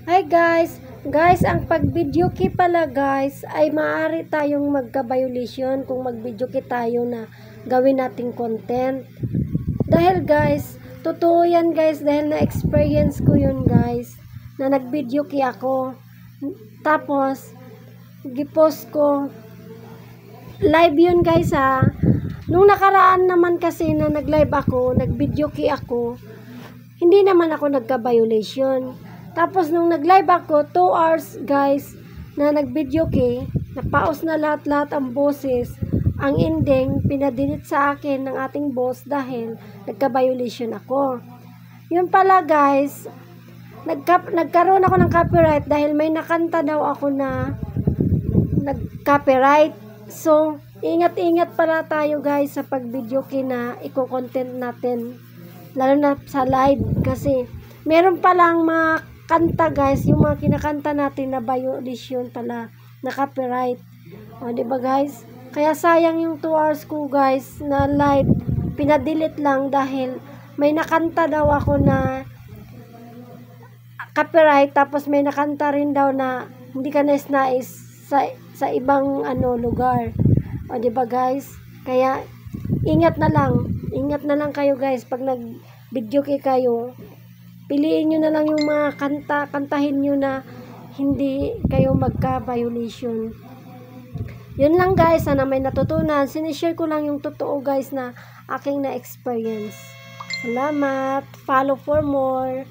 Hi guys! Guys, ang pag-video key pala guys ay maaari tayong magka-violation kung mag-video key tayo na gawin nating content. Dahil guys, totoo yan guys dahil na-experience ko yun guys na nag-video key ako. Tapos, gipost ko. Live yun guys ha. Nung nakaraan naman kasi na nag-live ako, nag-video key ako, hindi naman ako nagka-violation. Tapos nung nag-live ako, 2 hours guys, na nag-video key, napaos na lahat-lahat ang boses. Ang ending, pinadinit sa akin ng ating boss dahil nagka-violation ako. Yun pala guys, nagkaroon ako ng copyright dahil may nakanta daw ako na nag-copyright. So, ingat-ingat pala tayo guys sa pag-video key na i-content natin. Lalo na sa live kasi meron palang mga kanta guys, yung mga kinakanta natin na violation pala na copyright. O, diba guys? Kaya sayang yung 2 hours ko guys na live. Pinadelete lang dahil may nakanta daw ako na copyright, tapos may nakanta rin daw na hindi ka nais sa ibang lugar. O, diba guys? Kaya ingat na lang kayo guys pag nag-video key kayo. Piliin nyo na lang yung mga kantahin nyo na hindi kayo magka-violation. Yun lang guys, sana may natutunan. Sinishare ko lang yung totoo guys na aking na-experience. Salamat. Follow for more.